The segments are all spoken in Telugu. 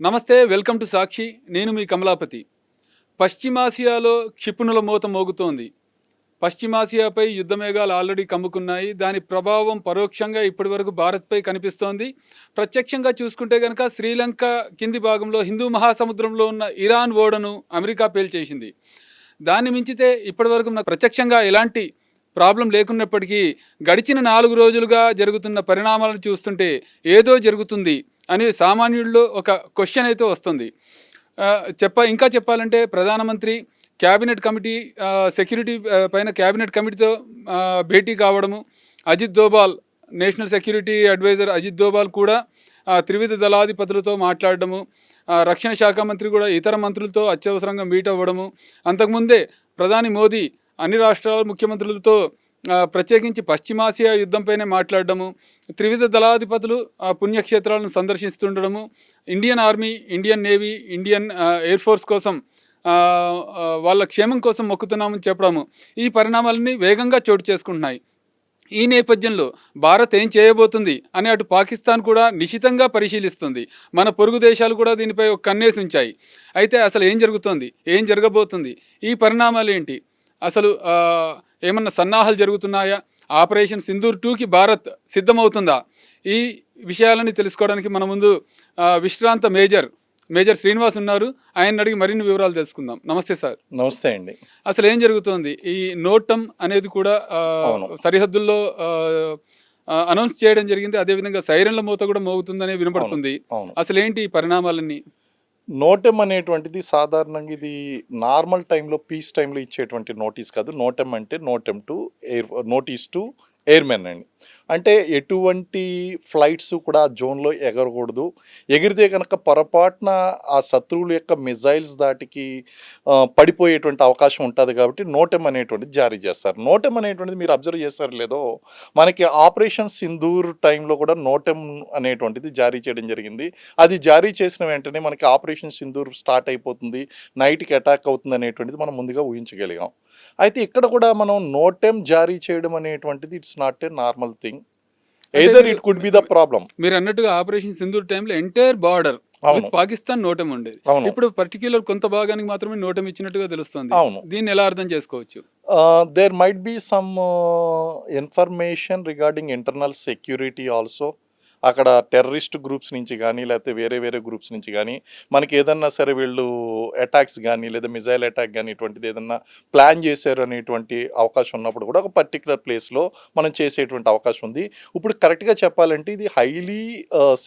నమస్తే, వెల్కమ్ టు సాక్షి. నేను మీ కమలాపతి. పశ్చిమాసియాలో క్షిపణుల మోత మోగుతోంది. పశ్చిమాసియాపై యుద్ధమేఘాలు ఆల్రెడీ కమ్ముకున్నాయి. దాని ప్రభావం పరోక్షంగా ఇప్పటివరకు భారత్పై కనిపిస్తోంది. ప్రత్యక్షంగా చూసుకుంటే కనుక శ్రీలంక కింది భాగంలో హిందూ మహాసముద్రంలో ఉన్న ఇరాన్ ఓడను అమెరికా పేల్చేసింది. దాన్ని మించితే ఇప్పటివరకు నాకు ప్రత్యక్షంగా ఎలాంటి ప్రాబ్లం లేకున్నప్పటికీ గడిచిన 4 రోజులుగా జరుగుతున్న పరిణామాలను చూస్తుంటే ఏదో జరుగుతుంది అని సామాన్యుల్లో ఒక క్వశ్చన్ అయితే వస్తుంది. ఇంకా చెప్పాలంటే ప్రధానమంత్రి క్యాబినెట్ కమిటీ సెక్యూరిటీ పైన క్యాబినెట్ కమిటీతో భేటీ కావడము, Ajit Doval national security adviser Ajit Doval కూడా త్రివిధ దళాధిపతులతో మాట్లాడడము, రక్షణ శాఖ మంత్రి కూడా ఇతర మంత్రులతో అత్యవసరంగా మీట్ అవ్వడము, అంతకుముందే ప్రధాని మోదీ అన్ని రాష్ట్రాల ముఖ్యమంత్రులతో ప్రత్యేకించి పశ్చిమాసియా యుద్ధంపైనే మాట్లాడడము, త్రివిధ దళాధిపతులు పుణ్యక్షేత్రాలను సందర్శిస్తుండడము, Indian army, Indian navy, Indian air force కోసం వాళ్ళ క్షేమం కోసం మొక్కుతున్నామని చెప్పడము, ఈ పరిణామాలన్నీ వేగంగా చోటు చేసుకుంటున్నాయి. ఈ నేపథ్యంలో భారత్ ఏం చేయబోతుంది అని అటు పాకిస్తాన్ కూడా నిశితంగా పరిశీలిస్తుంది. మన పొరుగు దేశాలు కూడా దీనిపై ఒక కన్నేసి ఉంచాయి. అయితే అసలు ఏం జరుగుతోంది, ఏం జరగబోతుంది, ఈ పరిణామాలు ఏంటి, అసలు ఏమన్నా సన్నాహాలు జరుగుతున్నాయా, ఆపరేషన్ సింధూర్ 2కి భారత్ సిద్ధమవుతుందా, ఈ విషయాలని తెలుసుకోవడానికి మన ముందు విశ్రాంత మేజర్ శ్రీనివాస్ ఉన్నారు. ఆయన అడిగి మరిన్ని వివరాలు తెలుసుకుందాం. నమస్తే సార్. నమస్తే అండి. అసలు ఏం జరుగుతోంది? ఈ నోటం అనేది కూడా సరిహద్దుల్లో అనౌన్స్ చేయడం జరిగింది. అదేవిధంగా సైరన్ల మూత కూడా మోగుతుందనే వినపడుతుంది. అసలు ఏంటి ఈ పరిణామాలన్నీ? నోటెం అనేటువంటిది సాధారణంగా ఇది నార్మల్ టైంలో, పీస్ టైంలో ఇచ్చేటువంటి నోటీస్ కాదు. నోటెం అంటే నోటీస్ టు ఎయిర్మెన్ అండి. అంటే ఎటువంటి ఫ్లైట్స్ కూడా జోన్లో ఎగరకూడదు. ఎగిరితే కనుక పొరపాటున ఆ శత్రువుల యొక్క మిజైల్స్ దాటికి పడిపోయేటువంటి అవకాశం ఉంటుంది. కాబట్టి నోటెం అనేటువంటిది జారీ చేస్తారు. నోటెం అనేటువంటిది మీరు అబ్జర్వ్ చేస్తారు లేదో, మనకి ఆపరేషన్ సింధూర్ టైంలో కూడా నోటెం అనేటువంటిది జారీ చేయడం జరిగింది. అది జారీ చేసిన వెంటనే మనకి ఆపరేషన్ సింధూర్ స్టార్ట్ అయిపోతుంది, నైట్కి అటాక్ అవుతుంది అనేటువంటిది మనం ముందుగా ఊహించగలిగాం. అయితే ఇక్కడ కూడా మనం నోటెం జారీ చేయడం అనేటువంటిది it's not a normal thing. Either it could be the problem. మీరు అన్నట్టుగా ఆపరేషన్ సింధూర్ టైంలో ఎంటైర్ బార్డర్ పాకిస్తాన్ నోటెం ఉండేది. ఇప్పుడు పర్టిక్యులర్ కొంత భాగానికి మాత్రమే నోటెం ఇచ్చినట్టుగా తెలుస్తుంది. దీన్ని ఎలా అర్థం చేసుకోవచ్చు? There might be some information regarding internal security also. అక్కడ టెర్రరిస్ట్ గ్రూప్స్ నుంచి కానీ, లేకపోతే వేరే గ్రూప్స్ నుంచి కానీ మనకి ఏదన్నా సరే వీళ్ళు అటాక్స్ కానీ, లేదా మిజైల్ అటాక్ కానీ ఇటువంటిది ఏదన్నా ప్లాన్ చేశారు అనేటువంటి అవకాశం ఉన్నప్పుడు కూడా ఒక పర్టికులర్ ప్లేస్లో మనం చేసేటువంటి అవకాశం ఉంది. ఇప్పుడు కరెక్ట్గా చెప్పాలంటే ఇది హైలీ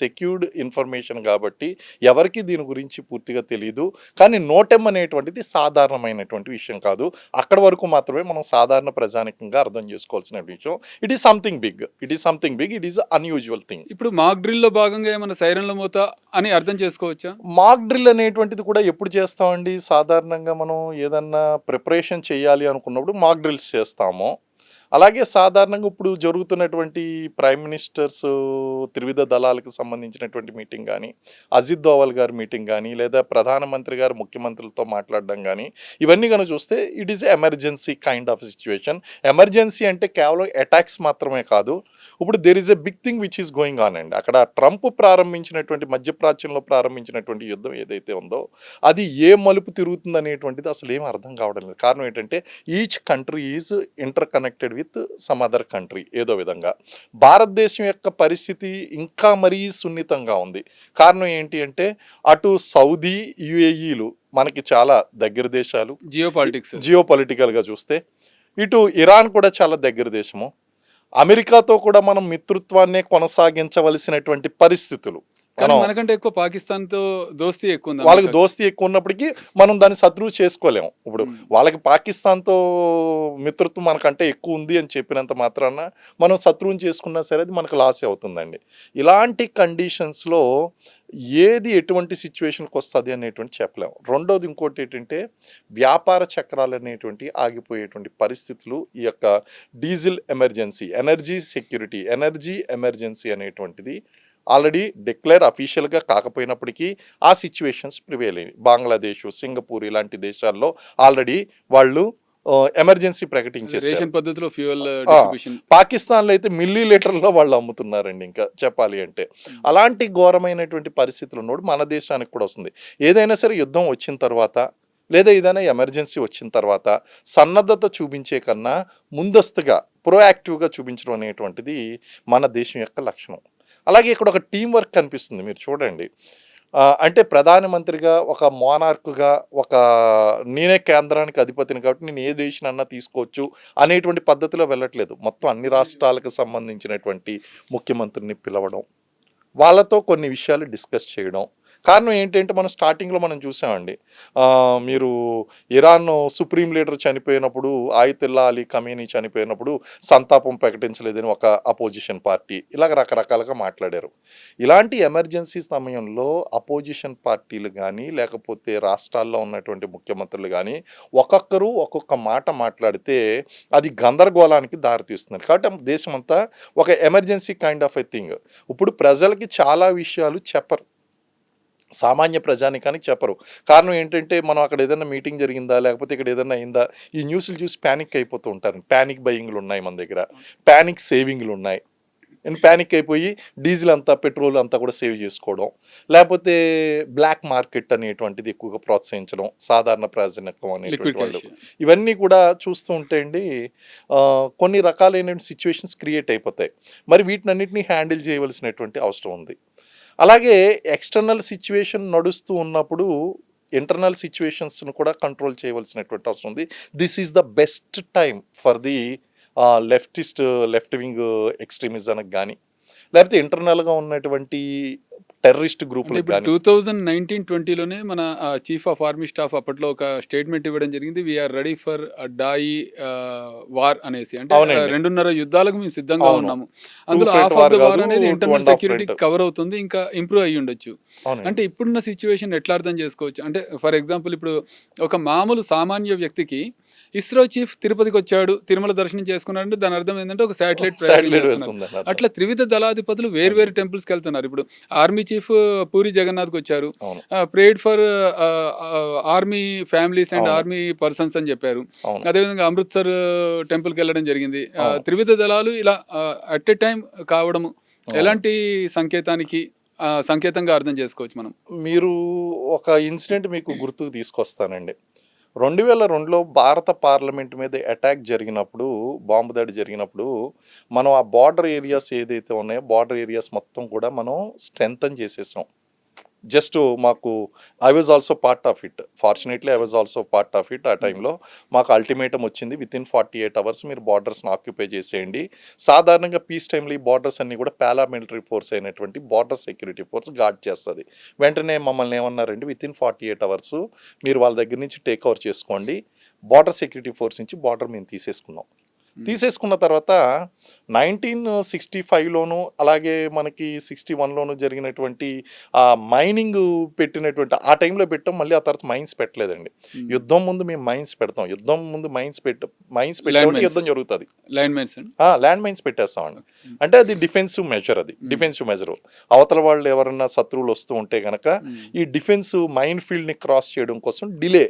సెక్యూర్డ్ ఇన్ఫర్మేషన్ కాబట్టి ఎవరికి దీని గురించి పూర్తిగా తెలియదు. కానీ నోటెం అనేటువంటిది సాధారణమైనటువంటి విషయం కాదు. అక్కడ వరకు మాత్రమే మనం సాధారణ ప్రజానికంగా అర్థం చేసుకోవాల్సిన విషయం. It is something big, it is unusual thing. ఇప్పుడు మాక్ డ్రిల్లో భాగంగా ఏమైనా సైరన్ల మోత అని అర్థం చేసుకోవచ్చా? మాక్ డ్రిల్ అనేటువంటిది కూడా ఎప్పుడు చేస్తామండి? సాధారణంగా మనం ఏదన్నా ప్రిపరేషన్ చేయాలి అనుకున్నప్పుడు మాక్ డ్రిల్స్ చేస్తాము. అలాగే సాధారణంగా ఇప్పుడు జరుగుతున్నటువంటి ప్రైమ్ మినిస్టర్స్ త్రివిధ దళాలకు సంబంధించినటువంటి మీటింగ్ కానీ, అజిత్ దోవల్ గారి మీటింగ్ కానీ, లేదా ప్రధానమంత్రి గారు ముఖ్యమంత్రులతో మాట్లాడడం కానీ, ఇవన్నీ కనుక చూస్తే it is emergency kind of situation. Emergency అంటే కేవలం అటాక్స్ మాత్రమే కాదు. ఇప్పుడు there is a big thing which is going on అండి. అక్కడ ట్రంప్ ప్రారంభించినటువంటి మధ్యప్రాచ్యంలో ప్రారంభించినటువంటి యుద్ధం ఏదైతే ఉందో అది ఏ మలుపు తిరుగుతుంది అనేటువంటిది అసలు ఏం అర్థం కావడం లేదు. కారణం ఏంటంటే each country is inter connected with some other country ఏదో విధంగా. భారతదేశం యొక్క పరిస్థితి ఇంకా మరీ సున్నితంగా ఉంది. కారణం ఏంటి అంటే అటు సౌదీ, యుఏఈలు మనకి చాలా దగ్గర దేశాలు జియోపాలిటికల్గా చూస్తే, ఇటు ఇరాన్ కూడా చాలా దగ్గర దేశము, అమెరికాతో కూడా మనం మిత్రత్వాన్నే కొనసాగించవలసినటువంటి పరిస్థితులు. మనకంటే ఎక్కువ పాకిస్తాన్ తో దోస్తీ ఎక్కువ ఉంది. వాళ్ళకి దోస్తీ ఎక్కువ ఉన్నప్పటికీ మనం దాన్ని శత్రువు చేసుకోలేము. ఇప్పుడు వాళ్ళకి పాకిస్తాన్తో మిత్రత్వం మనకంటే ఎక్కువ ఉంది అని చెప్పినంత మాత్రాన మనం శత్రువుని చేసుకున్నా సరే అది మనకు లాస్ అవుతుందండి. ఇలాంటి కండిషన్స్లో ఏది ఎటువంటి సిచ్యువేషన్కి వస్తుంది అనేటువంటి చెప్పలేము. రెండోది ఇంకోటి ఏంటంటే వ్యాపార చక్రాలు అనేటువంటి ఆగిపోయేటువంటి పరిస్థితులు, ఈ యొక్క diesel emergency, energy security, energy emergency అనేటువంటిది ఆల్రెడీ డిక్లేర్ అఫీషియల్గా కాకపోయినప్పటికీ ఆ సిచ్యువేషన్స్ ప్రివేల్ అయ్యాయి. బంగ్లాదేశ్, సింగపూర్ ఇలాంటి దేశాల్లో ఆల్రెడీ వాళ్ళు ఎమర్జెన్సీ ప్రకటించేశారు. రేషన్ పద్ధతిలో ఫ్యూయల్ ఆ, డిస్ట్రిబ్యూషన్. పాకిస్తాన్లో అయితే మిల్లీ లీటర్లో వాళ్ళు అమ్ముతున్నారండి, ఇంకా చెప్పాలి అంటే. అలాంటి ఘోరమైనటువంటి పరిస్థితులు ఉన్నప్పుడు మన దేశానికి కూడా వస్తుంది. ఏదైనా సరే యుద్ధం వచ్చిన తర్వాత లేదా ఏదైనా ఎమర్జెన్సీ వచ్చిన తర్వాత సన్నద్ధత చూపించే కన్నా ముందస్తుగా ప్రోయాక్టివ్గా చూపించడం అనేటువంటిది మన దేశం యొక్క లక్షణం. అలాగే ఇక్కడ ఒక టీం వర్క్ కనిపిస్తుంది, మీరు చూడండి. అంటే ప్రధానమంత్రిగా ఒక మోనార్క్గా ఒక నేనే కేంద్రానికి అధిపతిని కాబట్టి నేను ఏ దేశానన్నా తీసుకోవచ్చు అనేటువంటి పద్ధతిలో వెళ్ళట్లేదు. మొత్తం అన్ని రాష్ట్రాలకు సంబంధించినటువంటి ముఖ్యమంత్రిని పిలవడం, వాళ్ళతో కొన్ని విషయాలు డిస్కస్ చేయడం. కారణం ఏంటంటే మనం స్టార్టింగ్లో మనం చూసామండి, మీరు ఇరాన్ సుప్రీం లీడర్ చనిపోయినప్పుడు, ఆయితుల్లా అలీ ఖమేనీ చనిపోయినప్పుడు సంతాపం ప్రకటించలేదని ఒక అపోజిషన్ పార్టీ, ఇలాగ రకరకాలుగా మాట్లాడారు. ఇలాంటి ఎమర్జెన్సీ సమయంలో అపోజిషన్ పార్టీలు కానీ లేకపోతే రాష్ట్రాల్లో ఉన్నటువంటి ముఖ్యమంత్రులు కానీ ఒక్కొక్కరు ఒక్కొక్క మాట మాట్లాడితే అది గందరగోళానికి దారితీస్తుంది. కాబట్టి దేశం అంతా ఒక emergency kind of a thing. ఇప్పుడు ప్రజలకి చాలా విషయాలు చెప్పరు, సామాన్య ప్రజానికానికి చెప్పరు. కారణం ఏంటంటే మనం అక్కడ ఏదైనా మీటింగ్ జరిగిందా లేకపోతే ఇక్కడ ఏదైనా అయిందా, ఈ న్యూస్లు చూసి ప్యానిక్ అయిపోతూ ఉంటారు. ప్యానిక్ బయింగ్లు ఉన్నాయి మన దగ్గర, ప్యానిక్ సేవింగ్లు ఉన్నాయి. ప్యానిక్ అయిపోయి డీజిల్ అంతా పెట్రోల్ అంతా కూడా సేవ్ చేసుకోవడం, లేకపోతే బ్లాక్ మార్కెట్ అనేటువంటిది ఎక్కువగా ప్రోత్సహించడం సాధారణ ప్రజానికం అనేటువంటి వాళ్ళు. ఇవన్నీ కూడా చూస్తూ ఉంటే అండి కొన్ని రకాలైన సిచ్యువేషన్స్ క్రియేట్ అయిపోతాయి. మరి వీటినన్నింటినీ హ్యాండిల్ చేయవలసినటువంటి అవసరం ఉంది. అలాగే ఎక్స్టర్నల్ సిచ్యువేషన్ నడుస్తూ ఉన్నప్పుడు ఇంటర్నల్ సిచ్యువేషన్స్ను కూడా కంట్రోల్ చేయవలసినటువంటి అవసరం ఉంది. This is the best time for the left wing ఎక్స్ట్రీమిజంకి కానీ లేకపోతే ఇంటర్నల్గా ఉన్నటువంటి టెర్రరిస్ట్ గ్రూపులకు కానీ. 2019-20లోనే మన చీఫ్ ఆఫ్ ఆర్మీ స్టాఫ్ అప్పట్లో ఒక స్టేట్మెంట్ ఇవ్వడం జరిగింది, వీఆర్ రెడీ ఫర్ డాయి వార్ అనేసి. అంటే 2.5 యుద్ధాలకు మేము సిద్ధంగా ఉన్నాము. అందులో హాఫ్ ఆఫ్ ద వార్ అనేది ఇంటర్నల్ సెక్యూరిటీ కవర్ అవుతుంది, ఇంకా ఇంప్రూవ్ అయ్యి ఉండొచ్చు. అంటే ఇప్పుడున్న సిచ్యువేషన్ ఎట్లా అర్థం చేసుకోవచ్చు అంటే, ఫర్ ఎగ్జాంపుల్ ఇప్పుడు ఒక మామూలు సామాన్య వ్యక్తికి ఇస్రో చీఫ్ తిరుపతికి వచ్చాడు, తిరుమల దర్శనం చేసుకున్నాడు అంటే దాని అర్థం ఏంటంటే ఒక శాటిలైట్ అట్లా త్రివిధ దళాధిపతులు వేరు టెంపుల్స్కి వెళ్తున్నారు. ఇప్పుడు ఆర్మీ చీఫ్ పూరి జగన్నాథ్కి వచ్చారు, pray for army families and army persons అని చెప్పారు. అదేవిధంగా అమృత్సర్ టెంపుల్కి వెళ్ళడం జరిగింది. త్రివిధ దళాలు ఇలా అట్ ఎ టైం కావడము ఎలాంటి సంకేతంగా అర్థం చేసుకోవచ్చు మనం? మీరు ఒక ఇన్సిడెంట్ మీకు గుర్తుకు తీసుకొస్తానండి. 2002లో భారత పార్లమెంట్ మీద అటాక్ జరిగినప్పుడు, బాంబు దాడి జరిగినప్పుడు మనం ఆ బార్డర్ ఏరియాస్ ఏదైతే ఉన్నాయో బార్డర్ ఏరియాస్ మొత్తం కూడా మనం స్ట్రెంథన్ చేసేసాం. జస్ట్ మాకు I was also part of it, fortunately I was also part of it. ఆ టైంలో మాకు అల్టిమేటం వచ్చింది, వితిన్ 48 hours మీరు బార్డర్స్ని ఆక్యుపై చేసేయండి. సాధారణంగా పీస్ టైంలో ఈ బార్డర్స్ అన్ని కూడా పారామిలిటరీ ఫోర్స్ అయినటువంటి బార్డర్ సెక్యూరిటీ ఫోర్స్ గార్డ్ చేస్తుంది. వెంటనే మమ్మల్ని ఏమన్నారంటే వితిన్ 48 hours మీరు వాళ్ళ దగ్గర నుంచి టేక్ ఓవర్ చేసుకోండి. బార్డర్ సెక్యూరిటీ ఫోర్స్ నుంచి బార్డర్ మేము తీసేసుకున్న తర్వాత 1965లోను అలాగే మనకి 61లోను జరిగినటువంటి ఆ మైనింగ్ పెట్టినటువంటి ఆ టైంలో పెట్టాం. మళ్ళీ ఆ తర్వాత మైన్స్ పెట్టలేదండి. యుద్ధం ముందు మేము మైన్స్ పెడతాం, యుద్ధం ముందు మైన్స్ పెట్టే యుద్ధం జరుగుతుంది. ల్యాండ్ మైన్స్ పెట్టేస్తామండి. అంటే అది డిఫెన్సివ్ మెజర్, అవతల వాళ్ళు ఎవరన్నా శత్రువులు వస్తూ ఉంటే కనుక ఈ డిఫెన్సివ్ మైన్ ఫీల్డ్ని క్రాస్ చేయడం కోసం డిలే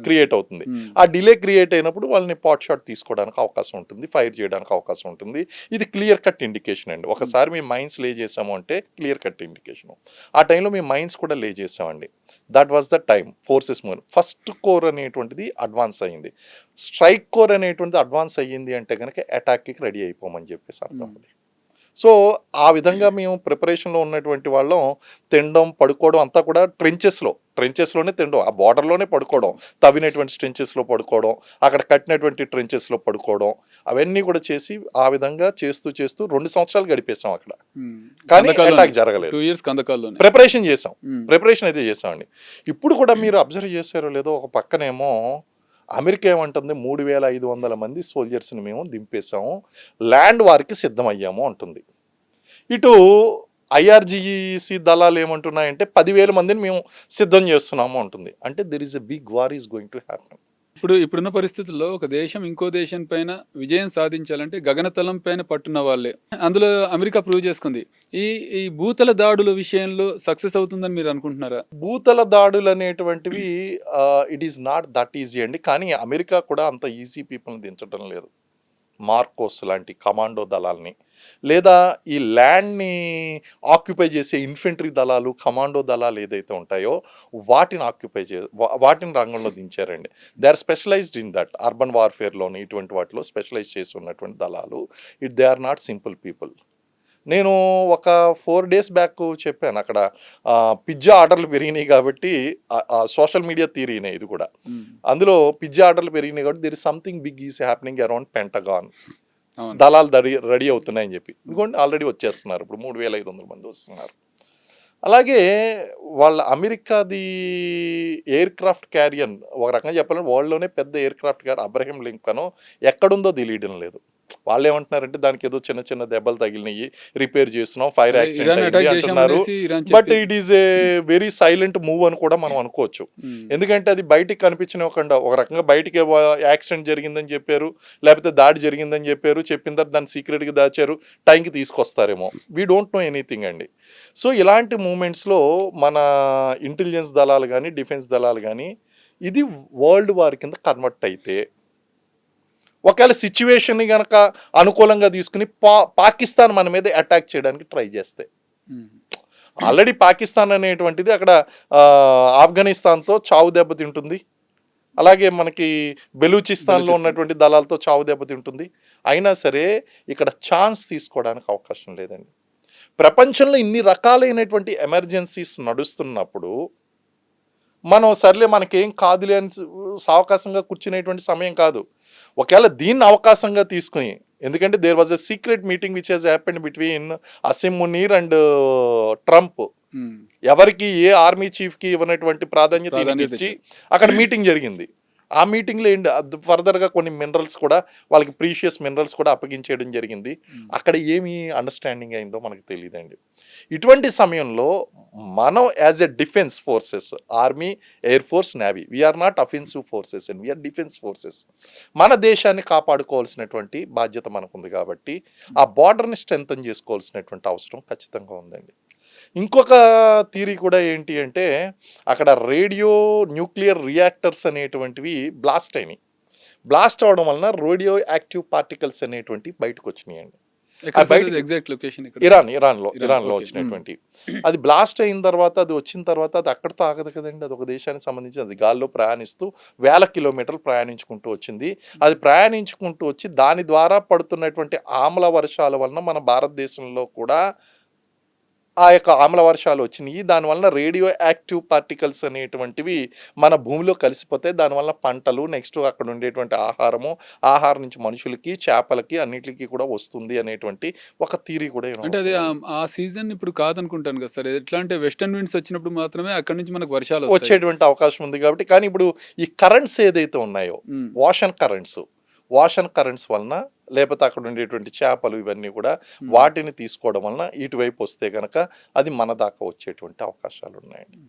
క్రియేట్ అవుతుంది. ఆ డిలే క్రియేట్ అయినప్పుడు వాళ్ళని పాట్ షాట్ తీసుకోవడానికి అవకాశం ఉంటుంది, ఫైర్ చేయడానికి అవకాశం ఉంటుంది. ఇది క్లియర్ కట్ ఇండికేషన్ అండి. ఒకసారి మేము మైన్స్ లే చేసాము అంటే క్లియర్ కట్ ఇండికేషన్. ఆ టైంలో మేము మైన్స్ కూడా లే చేసామండి. That was the time forces move. First core అనేటువంటిది అడ్వాన్స్ అయ్యింది, స్ట్రైక్ కోర్ అనేటువంటిది అడ్వాన్స్ అయ్యింది అంటే కనుక అటాక్కి రెడీ అయిపోమని చెప్పేసి అర్థం. సో ఆ విధంగా మేము ప్రిపరేషన్లో ఉన్నటువంటి వాళ్ళం తినడం పడుకోవడం అంతా కూడా ట్రెంచెస్లోనే తినడం, ఆ బార్డర్లోనే పడుకోవడం, తవ్వినటువంటి ట్రెంచెస్లో పడుకోవడం, అక్కడ కట్టినటువంటి ట్రెంచెస్లో పడుకోవడం, అవన్నీ కూడా చేసి ఆ విధంగా చేస్తూ 2 సంవత్సరాలు గడిపేసాం అక్కడ. కానీ అటాక్ జరగలేదు. 2 years ప్రిపరేషన్ అయితే చేసామండి. ఇప్పుడు కూడా మీరు అబ్జర్వ్ చేశారో లేదో, ఒక పక్కనేమో అమెరికా ఏమంటుంది 3,500 మంది సోల్జర్స్ని మేము దింపేసాము, ల్యాండ్ వార్కి సిద్ధమయ్యాము అంటుంది. ఇటు ఐఆర్జీసీ దళాలు ఏమంటున్నాయంటే 10,000 మందిని మేము సిద్ధం చేస్తున్నాము అంటుంది. అంటే there is a big war is going to happen. ఇప్పుడున్న పరిస్థితుల్లో ఒక దేశం ఇంకో దేశం పైన విజయం సాధించాలంటే గగనతలం పైన పట్టున్న వాళ్ళే. అందులో అమెరికా ప్రూవ్ చేసుకుంది. ఈ ఈ భూతల దాడుల విషయంలో సక్సెస్ అవుతుందని మీరు అనుకుంటున్నారా? భూతల దాడులు అనేటువంటివి it is not that easy అండి. కానీ అమెరికా కూడా అంత ఈజీ పీపుల్ని దించడం లేదు. మార్కోస్ లాంటి కమాండో దళాల్ని, లేదా ఈ ల్యాండ్ని ఆక్యుపై చేసే ఇన్ఫెంట్రీ దళాలు, కమాండో దళాలు ఏదైతే ఉంటాయో వాటిని వాటిని రంగంలో దించారండి. They are specialized in that. Urban వార్ఫేర్లోని ఇటువంటి వాటిలో స్పెషలైజ్ చేసి ఉన్నటువంటి దళాలు. They are not simple people. నేను ఒక 4 days బ్యాక్ చెప్పాను అక్కడ పిజ్జా ఆర్డర్లు పెరిగినాయి కాబట్టి సోషల్ మీడియా థియరీనే ఇది కూడా. అందులో పిజ్జా ఆర్డర్లు పెరిగినాయి కాబట్టి there is something big is happening around Pentagon. దళాలు రెడీ అవుతున్నాయని చెప్పి ఇదిగోండి ఆల్రెడీ వచ్చేస్తున్నారు. ఇప్పుడు 3,500 మంది వస్తున్నారు. అలాగే వాళ్ళ అమెరికాది ఎయిర్ క్రాఫ్ట్ క్యారియర్ ఒక రకంగా చెప్పాలంటే వరల్డ్లోనే పెద్ద air craft carrier Abraham Lincoln ఎక్కడుందో తెలియడం లేదు. వాళ్ళు ఏమంటున్నారంటే దానికి ఏదో చిన్న చిన్న దెబ్బలు తగిలినాయి, రిపేర్ చేస్తున్నాం, ఫైర్ యాక్సిడెంట్ అయింది అంటున్నారు. But it is a very silent move అని కూడా మనం అనుకోవచ్చు. ఎందుకంటే అది బయటికి కనిపించనివ్వకుండా ఒక రకంగా బయటికి యాక్సిడెంట్ జరిగిందని చెప్పారు, లేకపోతే దాడి జరిగిందని చెప్పారు, చెప్పిన తర్వాత దాన్ని సీక్రెట్గా దాచారు, టైంకి తీసుకొస్తారేమో. వీ డోంట్ నో ఎనీథింగ్ అండి. సో ఇలాంటి మూమెంట్స్లో మన ఇంటెలిజెన్స్ దళాలు కానీ డిఫెన్స్ దళాలు కానీ ఇది వరల్డ్ వార్ కింద కన్వర్ట్ అయితే ఒకవేళ సిచ్యువేషన్ని కనుక అనుకూలంగా తీసుకుని పాకిస్తాన్ మన మీద అటాక్ చేయడానికి ట్రై చేస్తే, ఆల్రెడీ పాకిస్తాన్ అనేటువంటిది అక్కడ ఆఫ్ఘనిస్తాన్తో చావు దెబ్బతింటుంది, అలాగే మనకి బెలూచిస్తాన్లో ఉన్నటువంటి దళాలతో చావు దెబ్బతింటుంది. అయినా సరే ఇక్కడ ఛాన్స్ తీసుకోవడానికి అవకాశం లేదండి. ప్రపంచంలో ఇన్ని రకాలైనటువంటి ఎమర్జెన్సీస్ నడుస్తున్నప్పుడు మనం సర్లే మనకేం కాదులే అని సావకాశంగా కూర్చునేటువంటి సమయం కాదు. ఒకవేళ దీన్ని అవకాశంగా తీసుకుని, ఎందుకంటే there was a secret meeting which has happened between Asim Munir and Trump. ఎవరికి ఏ ఆర్మీ చీఫ్కి ఇవ్వనటువంటి ప్రాధాన్యత ఇచ్చి అక్కడ మీటింగ్ జరిగింది. ఆ మీటింగ్లో ఏంటి ఫర్దర్గా కొన్ని మినరల్స్ కూడా వాళ్ళకి ప్రీషియస్ మినరల్స్ కూడా అప్పగించేయడం జరిగింది. అక్కడ ఏమి అండర్స్టాండింగ్ అయిందో మనకు తెలియదండి. ఇటువంటి సమయంలో మనం as a defence forces, army, air force, navy, we are not offensive forces and we are defence forces. మన దేశాన్ని కాపాడుకోవాల్సినటువంటి బాధ్యత మనకుంది కాబట్టి ఆ బార్డర్ని స్ట్రెంథన్ చేసుకోవాల్సినటువంటి అవసరం ఖచ్చితంగా ఉందండి. ఇంకొక థియరీ కూడా ఏంటి అంటే అక్కడ రేడియో న్యూక్లియర్ రియాక్టర్స్ అనేటువంటివి బ్లాస్ట్ అయినాయి. బ్లాస్ట్ అవడం వలన రేడియో యాక్టివ్ పార్టికల్స్ అనేటువంటివి బయటకు వచ్చినాయండి. ఇరాన్లో వచ్చినటువంటి అది బ్లాస్ట్ అయిన తర్వాత, అది వచ్చిన తర్వాత అది అక్కడితో ఆగదు కదండి. అది ఒక దేశానికి సంబంధించి అది గాల్లో ప్రయాణిస్తూ 1000 కిలోమీటర్లు ప్రయాణించుకుంటూ వచ్చింది. అది ప్రయాణించుకుంటూ వచ్చి దాని ద్వారా పడుతున్నటువంటి ఆమ్ల వర్షాల వలన మన భారతదేశంలో కూడా ఆ యొక్క ఆమ్ల వర్షాలు వచ్చినాయి. దానివల్ల రేడియో యాక్టివ్ పార్టికల్స్ అనేటువంటివి మన భూమిలో కలిసిపోతే దానివల్ల పంటలు, నెక్స్ట్ అక్కడ ఉండేటువంటి ఆహారం నుంచి మనుషులకి, చేపలకి అన్నిటికీ కూడా వస్తుంది అనేటువంటి ఒక థియరీ కూడా. అంటే అది ఆ సీజన్ ఇప్పుడు కాదనుకుంటాను కదా సార్. ఎట్లా అంటే వెస్టర్న్ విండ్స్ వచ్చినప్పుడు మాత్రమే అక్కడ నుంచి మనకు వర్షాలు వచ్చేటువంటి అవకాశం ఉంది కాబట్టి. కానీ ఇప్పుడు ఈ కరెంట్స్ ఏదైతే ఉన్నాయో, వాషన్ కరెంట్స్ వలన, లేకపోతే అక్కడ ఉండేటువంటి చేపలు ఇవన్నీ కూడా వాటిని తీసుకోవడం వలన ఇటువైపు వస్తే కనుక అది మన దాకా వచ్చేటువంటి అవకాశాలు ఉన్నాయండి.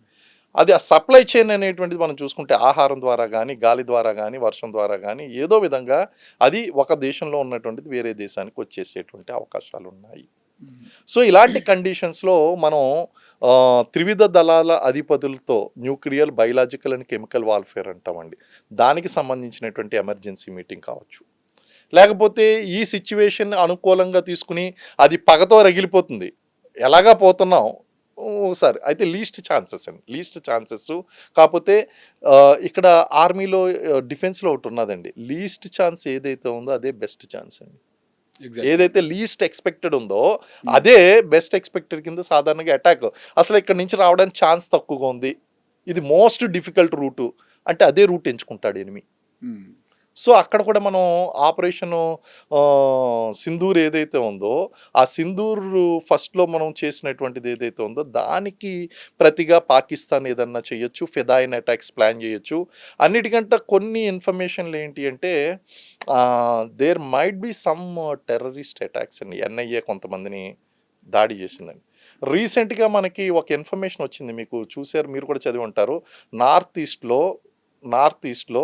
అది ఆ సప్లై చైన్ అనేటువంటిది మనం చూసుకుంటే ఆహారం ద్వారా కానీ, గాలి ద్వారా కానీ, వర్షం ద్వారా కానీ ఏదో విధంగా అది ఒక దేశంలో ఉన్నటువంటిది వేరే దేశానికి వచ్చేసేటువంటి అవకాశాలు ఉన్నాయి. సో ఇలాంటి కండిషన్స్లో మనం త్రివిధ దళాల అధిపతులతో nuclear, biological and chemical warfare అంటామండి. దానికి సంబంధించినటువంటి ఎమర్జెన్సీ మీటింగ్ కావచ్చు, లేకపోతే ఈ సిచ్యువేషన్ అనుకూలంగా తీసుకుని అది పగతో రగిలిపోతుంది, ఎలాగా పోతున్నాం ఒకసారి అయితే లీస్ట్ ఛాన్సెస్. కాకపోతే ఇక్కడ ఆర్మీలో, డిఫెన్స్లో ఒకటి ఉన్నదండి, లీస్ట్ ఛాన్స్ ఏదైతే ఉందో అదే బెస్ట్ ఛాన్స్ అండి. ఏదైతే లీస్ట్ ఎక్స్పెక్టెడ్ ఉందో అదే బెస్ట్ ఎక్స్పెక్టెడ్ కింద సాధారణంగా అటాక్. అసలు ఇక్కడ నుంచి రావడానికి ఛాన్స్ తక్కువగా ఉంది, ఇది మోస్ట్ డిఫికల్ట్ రూటు అంటే అదే రూట్ ఎంచుకుంటాడు ఎనిమి. సో అక్కడ కూడా మనం ఆపరేషన్ సింధూర్ ఏదైతే ఉందో ఆ సింధూర్ ఫస్ట్లో మనం చేసినటువంటిది ఏదైతే ఉందో దానికి ప్రతిగా పాకిస్తాన్ ఏదన్నా చేయొచ్చు, ఫెదాయిన్ అటాక్స్ ప్లాన్ చేయొచ్చు. అన్నిటికంటే కొన్ని ఇన్ఫర్మేషన్లు ఏంటి అంటే there might be some terrorist attacks అండి. ఎన్ఐఏ కొంతమందిని దాడి చేసిందండి. రీసెంట్గా మనకి ఒక ఇన్ఫర్మేషన్ వచ్చింది, మీకు చూసారు, మీరు కూడా చదివి ఉంటారు. నార్త్ ఈస్ట్లో నార్త్ ఈస్ట్లో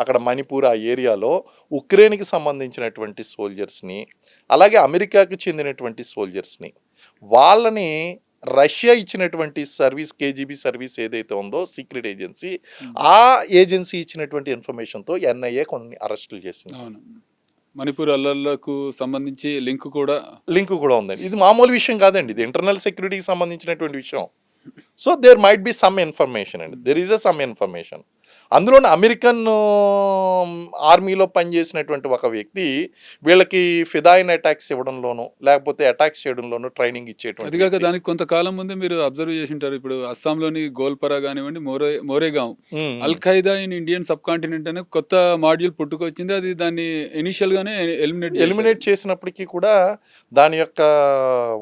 అక్కడ మణిపూర్ ఆ ఏరియాలో ఉక్రెయిన్కి సంబంధించినటువంటి సోల్జర్స్ని, అలాగే అమెరికాకి చెందినటువంటి సోల్జర్స్ని, వాళ్ళని రష్యా ఇచ్చినటువంటి సర్వీస్ కేజీబీ సర్వీస్ ఏదైతే ఉందో సీక్రెట్ ఏజెన్సీ, ఆ ఏజెన్సీ ఇచ్చినటువంటి ఇన్ఫర్మేషన్తో ఎన్ఐఏ కొన్ని అరెస్టులు చేసింది. అవును. మణిపూర్ అల్లర్లకు సంబంధించి లింక్ కూడా ఉందండి. ఇది మామూలు విషయం కాదండి, ఇది ఇంటర్నల్ సెక్యూరిటీకి సంబంధించినటువంటి విషయం. So there might be some information అండి, దెర్ ఈజ్ సమ్ ఇన్ఫర్మేషన్. అందులోనే అమెరికన్ ఆర్మీలో పనిచేసినటువంటి ఒక వ్యక్తి వీళ్ళకి ఫిదాయిన్ అటాక్స్ ఇవ్వడంలోనూ లేకపోతే అటాక్స్ చేయడంలోనూ ట్రైనింగ్ ఇచ్చేటువంటి అది కాక దానికి కొంతకాలం ముందే మీరు అబ్జర్వ్ చేసి ఉంటారు. ఇప్పుడు అస్సాంలోని గోల్పరా కానివ్వండి, Morigaon, Al Qaeda in Indian subcontinent అనే కొత్త మాడ్యూల్ పుట్టుకొచ్చింది. అది దాన్ని ఇనిషియల్ గానే ఎలిమినేట్ చేసినప్పటికీ కూడా దాని యొక్క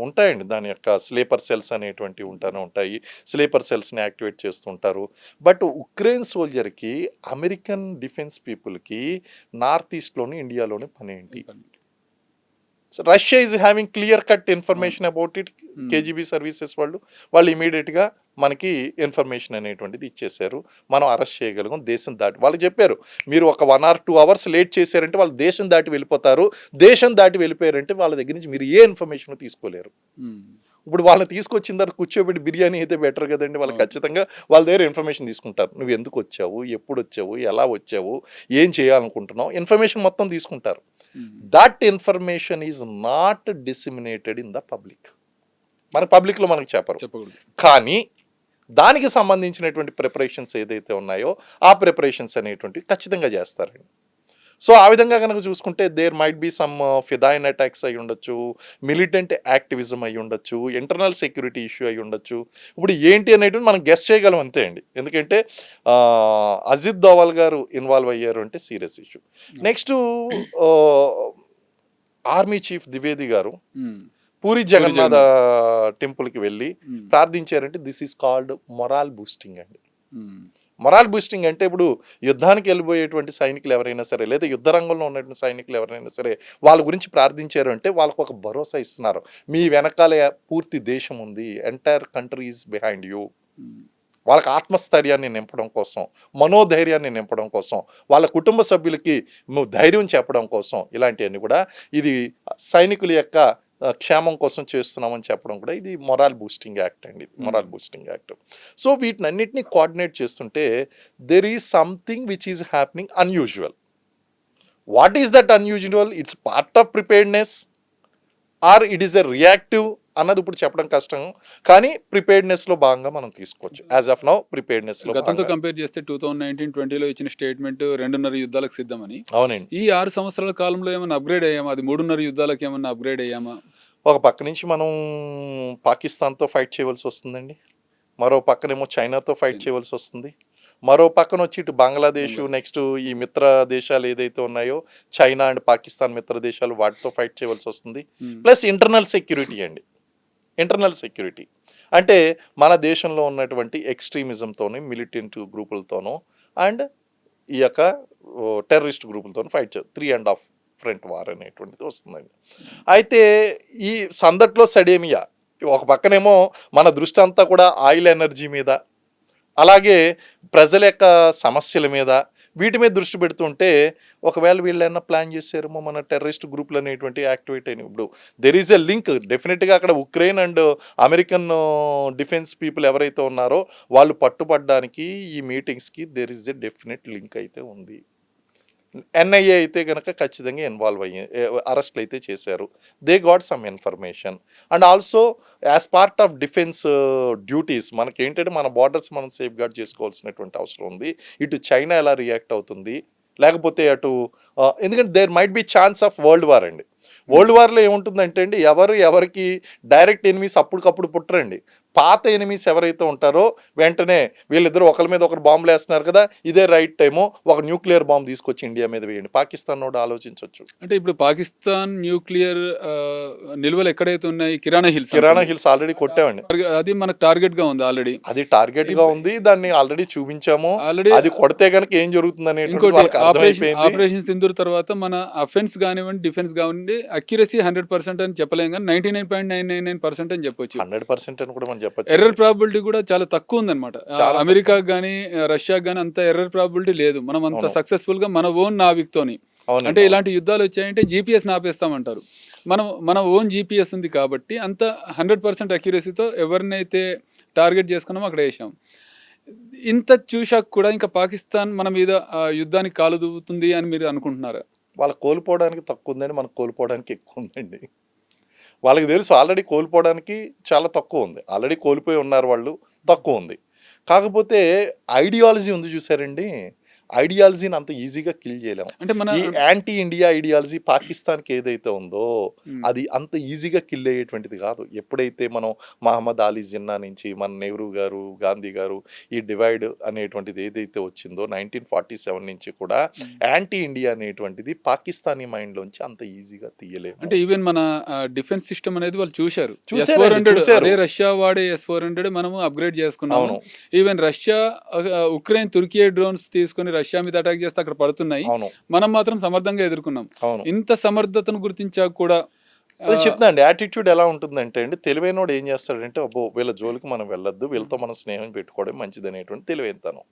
ఉంటాయండి, దాని యొక్క స్లీపర్ సెల్స్ అనేటువంటివి ఉంటాయి. స్లీపర్ సెల్స్ని యాక్టివేట్ చేస్తుంటారు. బట్ ఉక్రెయిన్ సోల్జర్కి అమెరికన్ డిఫెన్స్ పీపుల్కి నార్త్ ఈస్ట్లోని ఇండియాలోని పని ఏంటి? Russia is having clear cut information about it. KGB services వాళ్ళు ఇమీడియట్గా మనకి ఇన్ఫర్మేషన్ అనేటువంటిది ఇచ్చేశారు. మనం అరెస్ట్ చేయగలిగాం. దేశం దాటి వాళ్ళు చెప్పారు, మీరు ఒక 1 or 2 hours లేట్ చేశారంటే వాళ్ళు దేశం దాటి వెళ్ళిపోతారు. దేశం దాటి వెళ్ళిపోయారంటే వాళ్ళ దగ్గర నుంచి మీరు ఏ ఇన్ఫర్మేషన్ తీసుకోలేరు. ఇప్పుడు వాళ్ళని తీసుకొచ్చిన తర్వాత కూర్చోబెట్టి బిర్యానీ అయితే బెటర్ కదండి. వాళ్ళు ఖచ్చితంగా వాళ్ళ దగ్గర ఇన్ఫర్మేషన్ తీసుకుంటారు. నువ్వు ఎందుకు వచ్చావు, ఎప్పుడు వచ్చావు, ఎలా వచ్చావు, ఏం చేయాలనుకుంటున్నావు, ఇన్ఫర్మేషన్ మొత్తం తీసుకుంటారు. That information is not disseminated in the public. మన పబ్లిక్లో మనకు చెప్పరు. కానీ దానికి సంబంధించినటువంటి ప్రిపరేషన్స్ ఏదైతే ఉన్నాయో ఆ ప్రిపరేషన్స్ అనేటువంటివి ఖచ్చితంగా చేస్తారండి. సో ఆ విధంగా కనుక చూసుకుంటే దేర్ మైట్ బి సమ్ ఫిదాయిన్ అటాక్స్ అయి ఉండొచ్చు, మిలిటెంట్ యాక్టివిజం అయి ఉండొచ్చు, ఇంటర్నల్ సెక్యూరిటీ ఇష్యూ అయి ఉండొచ్చు. ఇప్పుడు ఏంటి అనేటువంటి మనం గెస్ చేయగలం అంతే అండి. ఎందుకంటే అజిత్ దోవల్ గారు ఇన్వాల్వ్ అయ్యారు అంటే serious issue. Next army chief Dwivedi గారు పూరి జగన్నాథ టెంపుల్కి వెళ్ళి ప్రార్థించారంటే this is called morale boosting అండి. మొరాల్ బూస్టింగ్ అంటే ఇప్పుడు యుద్ధానికి వెళ్ళిపోయేటువంటి సైనికులు ఎవరైనా సరే, లేదా యుద్ధ రంగంలో ఉన్నటువంటి సైనికులు ఎవరైనా సరే వాళ్ళ గురించి ప్రార్థించారు అంటే వాళ్ళకు ఒక భరోసా ఇస్తున్నారు. మీ వెనకాల పూర్తి దేశం ఉంది, entire country is behind you. వాళ్ళకి ఆత్మస్థైర్యాన్ని నింపడం కోసం, మనోధైర్యాన్ని నింపడం కోసం, వాళ్ళ కుటుంబ సభ్యులకి ధైర్యం చెప్పడం కోసం, ఇలాంటివన్నీ కూడా ఇది సైనికుల యొక్క క్షేమం కోసం చేస్తున్నామని చెప్పడం కూడా ఇది మొరాల్ బూస్టింగ్ యాక్ట్ అండి. Morale boosting act. సో వీటినన్నిటిని కోఆర్డినేట్ చేస్తుంటే there is something which is happening unusual. What is that unusual? It's part of preparedness or it is a reactive అన్నది ఇప్పుడు చెప్పడం కష్టం. కానీ ప్రిపేర్డ్నెస్లో భాగంగా మనం తీసుకోవచ్చు. యాజ్ ఆఫ్ నౌ ప్రిపేర్డ్నెస్లో గతంతో కంపేర్ చేస్తే 2019-20లో ఇచ్చిన స్టేట్మెంట్ 2.5 యుద్ధాలకు సిద్ధమని. అవునండి. ఈ 6 సంవత్సరాల కాలంలో ఏమైనా అప్గ్రేడ్ అయ్యామా? అది 3.5 యుద్ధాలకు ఏమన్నా అప్గ్రేడ్ అయ్యామా? ఒక పక్క నుంచి మనం పాకిస్తాన్తో ఫైట్ చేయవలసి వస్తుందండి, మరో పక్కనేమో చైనాతో ఫైట్ చేయవలసి వస్తుంది, మరో పక్కన వచ్చి ఇటు బంగ్లాదేశ్, నెక్స్ట్ ఈ మిత్ర దేశాలు ఏదైతే ఉన్నాయో చైనా అండ్ పాకిస్తాన్ మిత్ర దేశాలు, వాటితో ఫైట్ చేయవలసి వస్తుంది. ప్లస్ ఇంటర్నల్ సెక్యూరిటీ అండి. ఇంటర్నల్ సెక్యూరిటీ అంటే మన దేశంలో ఉన్నటువంటి ఎక్స్ట్రీమిజంతోని, మిలిటెంట్ గ్రూపులతోనూ అండ్ ఈ యొక్క టెర్రరిస్ట్ గ్రూపులతో ఫైట్ చేయాలి. 3.5 ఫ్రంట్ వార్ అనేటువంటిది వస్తుందండి. అయితే ఈ సందట్లో సడేమియా ఒక పక్కనేమో మన దృష్టి అంతా కూడా ఆయిల్ ఎనర్జీ మీద, అలాగే ప్రజల యొక్క సమస్యల మీద, వీటి మీద దృష్టి పెడుతుంటే ఒకవేళ వీళ్ళైనా ప్లాన్ చేశారేమో మన టెర్రరిస్ట్ గ్రూపులు అనేటువంటి యాక్టివేట్ అయిన. ఇప్పుడు దెర్ ఈజ్ ఎ లింక్ డెఫినెట్గా అక్కడ Ukraine and American defence people ఎవరైతే ఉన్నారో వాళ్ళు పట్టుబడడానికి ఈ మీటింగ్స్కి there is a definite link అయితే ఉంది. ఎన్ఐఏ అయితే కనుక ఖచ్చితంగా ఇన్వాల్వ్ అరెస్ట్లు అయితే చేశారు. They got some information. And also as part of defence duties మనకి ఏంటంటే మన బార్డర్స్ మనం సేఫ్ గార్డ్ చేసుకోవాల్సినటువంటి అవసరం ఉంది. ఇటు చైనా ఎలా రియాక్ట్ అవుతుంది, లేకపోతే అటు ఎందుకంటే there might be chance of world war అండి. వరల్డ్ వార్లో ఏముంటుందంటే అండి, ఎవరికి డైరెక్ట్ ఎనిమీస్ అప్పటికప్పుడు పుట్టరండి. పాత ఎనిమీస్ ఎవరైతే ఉంటారో వెంటనే వీళ్ళిద్దరు ఒకరి మీద ఒకరు బాంబులు వేస్తున్నారు కదా, ఇదే రైట్ టైము ఒక న్యూక్లియర్ బాంబు తీసుకొచ్చి ఇండియా మీద వేయండి. పాకిస్తాన్ నోడు ఆలోచించవచ్చు. అంటే ఇప్పుడు పాకిస్తాన్ న్యూక్లియర్ నిల్వలు ఎక్కడైతే ఉన్నాయి, కిరాణా హిల్స్ ఆల్రెడీ కొట్టామండి. అది మనకు టార్గెట్ గా ఉంది. అది టార్గెట్ గా ఉంది, దాన్ని ఆల్రెడీ చూపించాము. అది కొడితే కనుక ఏం జరుగుతుంది అనేది ఆపరేషన్ సింధూర్ తర్వాత మన అఫెన్స్ కానివ్వండి, డిఫెన్స్ కానివ్వండి, అక్యురసీ 100% అని చెప్పలేం కానీ 99.999% అని చెప్పొచ్చు. 100% అని కూడా మనం చెప్పచ్చు. ఎర్రర్ ప్రాబిలిటీ కూడా చాలా తక్కువ ఉందన్నమాట. చాలా అమెరికా కానీ రష్యా కానీ అంత ఎర్రర్ ప్రాబిలిటీ లేదు. మనం అంత అవును. సక్సెస్ఫుల్ గా మన ఓన్ నావిక్తోని, అవునండి, అంటే అవును. ఇలాంటి యుద్ధాలు వచ్చాయంటే జీపీఎస్ ఆపేస్తామంటారు. మన ఓన్ జీపీఎస్ ఉంది కాబట్టి అంత 100% అక్యురసీతో ఎవరినైతే టార్గెట్ చేసుకున్నామో అక్కడ వేసాం. ఇంత చూశాక కూడా ఇంకా పాకిస్తాన్ మన మీద యుద్ధానికి కాలు దూవుతుంది అని మీరు అనుకుంటున్నారా? వాళ్ళకి కోల్పోవడానికి తక్కువ ఉందండి, మనకు కోల్పోవడానికి ఎక్కువ ఉందండి. వాళ్ళకి తెలుసు ఆల్రెడీ కోల్పోవడానికి చాలా తక్కువ ఉంది. ఆల్రెడీ కోల్పోయి ఉన్నారు వాళ్ళు, తక్కువ ఉంది. కాకపోతే ఐడియాలజీ ఉంది చూసారండి, ఐడియాలజీని అంత ఈజీగా కిల్ చేయలేము. అంటే మన ఈ యాంటీ ఇండియా ఐడియాలజీ పాకిస్తాన్కి ఏదైతే ఉందో ఉమ్, అది అంత ఈజీగా కిల్ అయ్యేటువంటిది కాదు. ఎప్పుడైతే మనం మహమ్మద్ అలీ జిన్నా నుంచి మన నెహ్రూ గారు, గాంధీ గారు ఈ డివైడ్ అనేటువంటిది ఏదైతే వచ్చిందో 1947 నుంచి కూడా యాంటీ ఇండియా అనేటువంటిది పాకిస్తానీ మైండ్లోంచి అంత ఈజీగా తీయలేము. అంటే ఈవెన్ మన డిఫెన్స్ సిస్టమ్ అనేది వాళ్ళు చూశారు. చూశారండి, S-400 చూశారు. అదే రష్యా వాడే S-400 మనము అప్గ్రేడ్ చేసుకున్నాము. అవును, even Russia Ukraine Türkiye drones తీసుకొని రష్యా మీద అటాక్ చేస్తే అక్కడ పడుతున్నాయి. అవును, మనం మాత్రం సమర్థంగా ఎదుర్కొన్నాం. అవును. ఇంత సమర్థతను గుర్తించాక కూడా అది చెప్తా అండి. యాటిట్యూడ్ ఎలా ఉంటుందంటే అండి, తెలివైనోడు ఏం చేస్తాడంటే అబ్బో వీళ్ళ జోలికి మనం వెళ్ళొద్దు, వీళ్ళతో మనం స్నేహం పెట్టుకోవడం మంచిది అనేటువంటి తెలివైనతనం.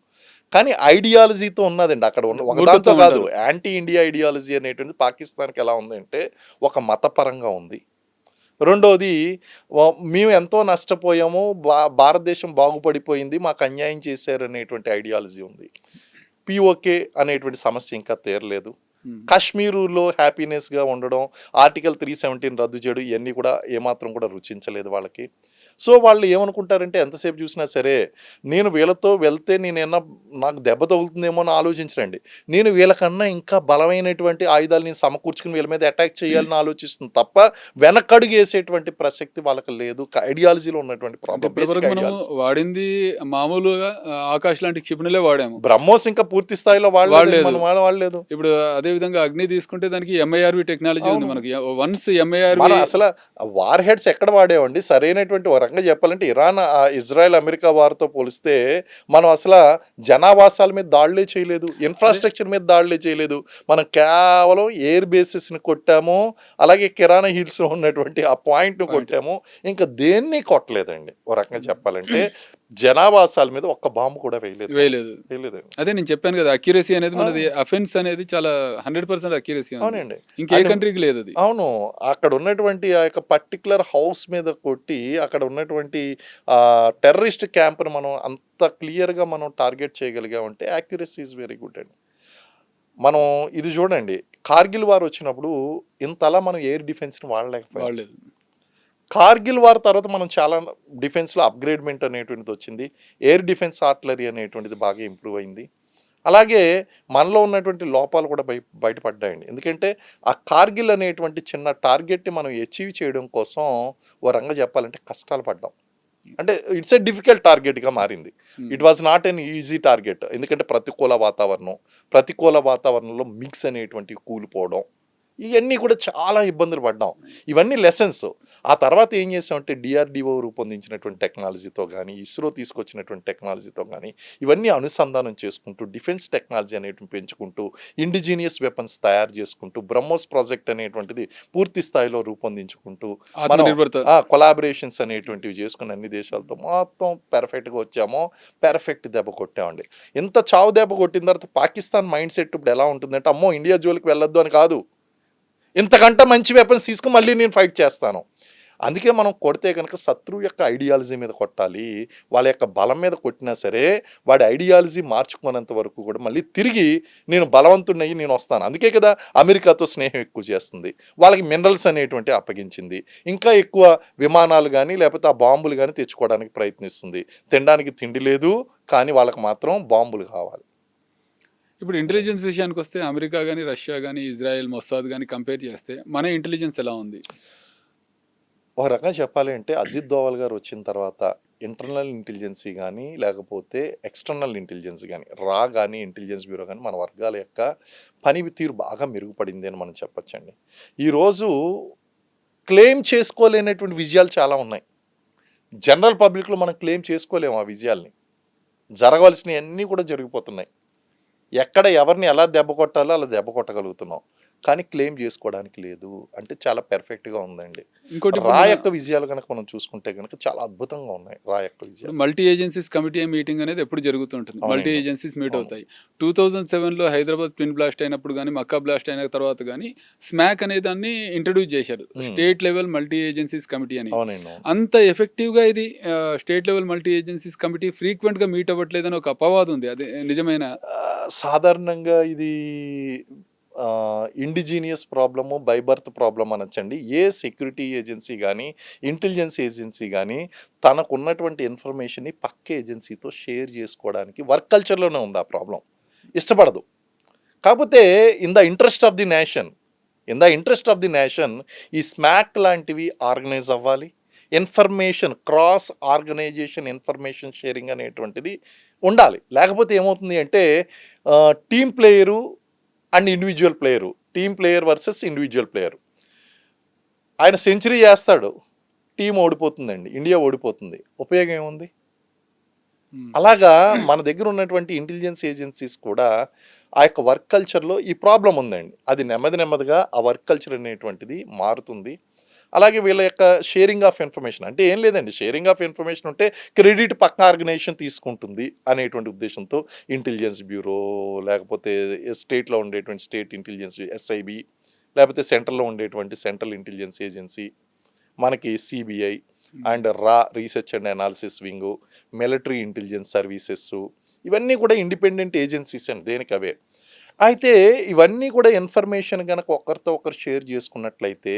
కానీ ఐడియాలజీతో ఉన్నదండి అక్కడ ఉన్న ఒకదాంతో మూర్ఖత్వం కాదు. అంటారు. యాంటీ ఇండియా ఐడియాలజీ అనేటువంటిది పాకిస్తాన్కి ఎలా ఉందంటే ఒక మతపరంగా ఉంది. రెండోది మేము ఎంతో నష్టపోయాము, భారతదేశం బాగుపడిపోయింది, మాకు అన్యాయం చేశారు అనేటువంటి ఐడియాలజీ ఉంది. పిఓకే అనేటువంటి సమస్య ఇంకా తీరలేదు. కాశ్మీరులో హ్యాపీనెస్గా ఉండడం, ఆర్టికల్ 317 రద్దు చేయడం, ఇవన్నీ కూడా ఏమాత్రం కూడా రుచించలేదు వాళ్ళకి. సో వాళ్ళు ఏమనుకుంటారంటే ఎంతసేపు చూసినా సరే నేను వీళ్ళతో వెళ్తే నాకు దెబ్బ తగులుతుందేమో అని ఆలోచించరండి. నేను వీళ్ళకన్నా ఇంకా బలమైనటువంటి ఆయుధాలు నేను సమకూర్చుకుని వీళ్ళ మీద అటాక్ చేయాలని ఆలోచిస్తుంది తప్ప వెనకడుగు వేసేటువంటి ప్రసక్తి వాళ్ళకి లేదు. ఐడియాలజీలో ఉన్నటువంటి ప్రాబ్లం. మనం వాడింది మామూలుగా ఆకాశ్ లాంటి క్షిపణులే వాడాము. బ్రహ్మోస్ ఇంకా పూర్తి స్థాయిలో వాడలేదు. ఇప్పుడు అదే విధంగా అగ్ని తీసుకుంటే దానికి ఎంఐఆర్వి టెక్నాలజీ ఉంది మనకి. వన్స్ ఎంఐఆర్వి మనం అసలు వార్ హెడ్స్ ఎక్కడ వాడేవండి సరైనటువంటి రకంగా చెప్పాలంటే ఇరాన్ ఇజ్రాయెల్ అమెరికా వారితో పోలిస్తే మనం అసలు జనావాసాల మీద దాడులే చేయలేదు, ఇన్ఫ్రాస్ట్రక్చర్ మీద దాడులే చేయలేదు. మనం కేవలం ఎయిర్ బేసెస్ని కొట్టాము, అలాగే కిరాణా హిల్స్ ఉన్నటువంటి ఆ పాయింట్ను కొట్టాము, ఇంకా దేన్ని కొట్టలేదండి. ఓ రకంగా చెప్పాలంటే జనావాసాల మీద ఒక్క బాంబు కూడా వేయలేదు. అదే నేను చెప్పాను కదా, అక్యురసీ అనేది మనది, అఫెన్స్ అనేది చాలా 100% అక్యురసీ. అవునండి, ఇంకే కంట్రీకి లేదు అది. అవును. అక్కడ ఉన్నటువంటి ఆ యొక్క పర్టికులర్ హౌస్ మీద కొట్టి అక్కడ ఉన్నటువంటి టెర్రరిస్ట్ క్యాంప్ను మనం అంత క్లియర్గా మనం టార్గెట్ చేయగలిగామంటే యాక్యురసీ ఈజ్ వెరీ గుడ్ అండి. మనం ఇది చూడండి, కార్గిల్ వార్ వచ్చినప్పుడు ఇంతలా మనం ఎయిర్ డిఫెన్స్ని వాడలేదు. కార్గిల్ వార్ తర్వాత మనం చాలా డిఫెన్స్లో అప్గ్రేడ్మెంట్ అనేటువంటిది వచ్చింది. ఎయిర్ డిఫెన్స్ ఆర్టిలరీ అనేటువంటిది బాగా ఇంప్రూవ్ అయింది. అలాగే మనలో ఉన్నటువంటి లోపాలు కూడా బయటపడ్డాయండి. ఎందుకంటే ఆ కార్గిల్ అనేటువంటి చిన్న టార్గెట్ని మనం అచీవ్ చేయడం కోసం ఓ రంగా చెప్పాలంటే కష్టాలు పడ్డాం. అంటే ఇట్స్ ఎ డిఫికల్ట్ టార్గెట్గా మారింది. It was not an easy target. ఎందుకంటే ప్రతికూల వాతావరణంలో మిక్స్ అనేటువంటి కూలిపోవడం, ఇవన్నీ కూడా చాలా ఇబ్బందులు పడ్డాం. ఇవన్నీ లెసన్స్. ఆ తర్వాత ఏం చేసామంటే డిఆర్డిఓ రూపొందించినటువంటి టెక్నాలజీతో కానీ, ఇస్రో తీసుకొచ్చినటువంటి టెక్నాలజీతో కానీ ఇవన్నీ అనుసంధానం చేసుకుంటూ డిఫెన్స్ టెక్నాలజీ అనేటువంటి పెంచుకుంటూ ఇండిజీనియస్ వెపన్స్ తయారు చేసుకుంటూ బ్రహ్మోస్ ప్రాజెక్ట్ అనేటువంటిది పూర్తి స్థాయిలో రూపొందించుకుంటూ మనం కొలాబరేషన్స్ అనేటువంటివి చేసుకుని అన్ని దేశాలతో మొత్తం పెర్ఫెక్ట్గా వచ్చామో, పెర్ఫెక్ట్ దెబ్బ కొట్టామండి. ఇంత చావు దెబ్బ కొట్టిన తర్వాత పాకిస్తాన్ మైండ్ సెట్ ఇప్పుడు ఎలా ఉంటుందంటే అమ్మో ఇండియా జోలికి వెళ్ళొద్దు అని కాదు, ఇంతకంటే మంచి వెపన్స్ తీసుకుని మళ్ళీ నేను ఫైట్ చేస్తాను. అందుకే మనం కొడితే కనుక శత్రువు యొక్క ఐడియాలజీ మీద కొట్టాలి. వాళ్ళ యొక్క బలం మీద కొట్టినా సరే వాడి ఐడియాలజీ మార్చుకున్నంత వరకు కూడా మళ్ళీ తిరిగి నేను బలవంతుడినయ్యి నేను వస్తాను. అందుకే కదా అమెరికాతో స్నేహం ఎక్కువ చేస్తుంది, వాళ్ళకి మినరల్స్ అనేటువంటి అప్పగించింది, ఇంకా ఎక్కువ విమానాలు కానీ లేకపోతే ఆ బాంబులు కానీ తెచ్చుకోవడానికి ప్రయత్నిస్తుంది. తినడానికి తిండి లేదు కానీ వాళ్ళకి మాత్రం బాంబులు కావాలి. ఇప్పుడు ఇంటెలిజెన్స్ విషయానికి వస్తే అమెరికా కానీ, రష్యా కానీ, ఇజ్రాయెల్, మొస్సాద్ కానీ కంపేర్ చేస్తే మన ఇంటెలిజెన్స్ ఎలా ఉంది? ఒక రకంగా చెప్పాలి అంటే అజిత్ దోవల్ గారు వచ్చిన తర్వాత ఇంటర్నల్ ఇంటెలిజెన్సీ కానీ లేకపోతే ఎక్స్టర్నల్ ఇంటెలిజెన్స్ కానీ, రా కానీ, ఇంటెలిజెన్స్ బ్యూరో కానీ మన వర్గాల యొక్క పనితీరు బాగా మెరుగుపడింది అని మనం చెప్పచ్చండి. ఈరోజు క్లెయిమ్ చేసుకోలేనటువంటి విజయాలు చాలా ఉన్నాయి. జనరల్ పబ్లిక్లో మనం క్లెయిమ్ చేసుకోలేము ఆ విజయాల్ని. జరగవలసినవి అన్నీ కూడా జరిగిపోతున్నాయి. ఎక్కడ ఎవరిని ఎలా దెబ్బ కొట్టాలో అలా దెబ్బ కొట్టగలుగుతున్నాం. కానీ క్లెయిమ్ చేసుకోవడానికి లేదు. అంటే చాలా పెర్ఫెక్ట్‌గా ఉందండి. ఇంకోటి ఇప్పుడు రా మన యొక్క విజయాలు గనక మనం చూసుకుంటే గనక చాలా అద్భుతంగా ఉన్నాయి రా యొక్క విజయాలు. మల్టీ ఏజెన్సీస్ కమిటీ మీటింగ్ అనేది ఎప్పుడు జరుగుతూ ఉంటుంది. మల్టీ అవునండి. ఏజెన్సీస్ మీట్ అవును. అవుతాయి. 2007లో హైదరాబాద్ ట్విన్ బ్లాస్ట్ అయినప్పుడు గానీ, మక్కా బ్లాస్ట్ అయిన తర్వాత గానీ, స్మాక్ అనే దాన్ని ఇంట్రొడ్యూస్ చేశారు. హ్మ్. State level multi agencies committee అని. అవునండి. అవును. అంత ఎఫెక్టివ్‌గా ఇది state level multi agencies committee ఫ్రీక్వెంట్‌గా మీట్ అవ్వట్లేదని ఒక అపవాదు ఉంది. అది నిజమేనా? సాధారణంగా ఇది indigenous problem, by birth problem అనొచ్చండి. ఏ సెక్యూరిటీ ఏజెన్సీ గానీ, ఇంటెలిజెన్స్ ఏజెన్సీ గానీ, తనకున్నటువంటి ఇన్ఫర్మేషన్‌ని పక్క ఏజెన్సీతో షేర్ చేసుకోవడానికి వర్క్ కల్చర్‌లోనే ఉంది ఆ ప్రాబ్లమ్. ఇష్టపడదు. కాకపోతే in the interest of the nation, ఈ స్మాక్ లాంటివి ఆర్గనైజ్ అవ్వాలి. Information cross organisation information sharing అనేటువంటిది ఉండాలి. లేకపోతే ఏమవుతుంది అంటే team player and individual player. Team player versus individual player. ఆయన సెంచరీ చేస్తాడు. టీం ఓడిపోతుందండి. ఇండియా ఓడిపోతుంది. ఉపయోగం ఏముంది? హ్మ్. అలాగా మన దగ్గర ఉన్నటువంటి ఇంటెలిజెన్స్ ఏజెన్సీస్ కూడా ఆ యొక్క వర్క్ కల్చర్‌లో ఈ ప్రాబ్లమ్ ఉందండి. అది నెమ్మదిగా ఆ వర్క్ కల్చర్ అనేటువంటిది మారుతుంది. అలాగే వీళ్ళ యొక్క షేరింగ్ ఆఫ్ ఇన్ఫర్మేషన్ అంటే ఏం లేదండి. షేరింగ్ ఆఫ్ ఇన్ఫర్మేషన్ ఉంటే క్రెడిట్ పక్క ఆర్గనైజేషన్ తీసుకుంటుంది అనేటువంటి ఉద్దేశంతో ఇంటెలిజెన్స్ బ్యూరో, లేకపోతే స్టేట్‌లో ఉండేటువంటి స్టేట్ ఇంటెలిజెన్స్ ఎస్ఐబి, లేకపోతే సెంట్రల్‌లో ఉండేటువంటి సెంట్రల్ ఇంటెలిజెన్స్ ఏజెన్సీ, మనకి సిబిఐ అండ్ రా research and analysis wing, military intelligence services, ఇవన్నీ కూడా ఇండిపెండెంట్ ఏజెన్సీస్ అండి దేనికి అవే. అయితే ఇవన్నీ కూడా ఇన్ఫర్మేషన్ కనుక ఒకరితో ఒకరు షేర్ చేసుకున్నట్లయితే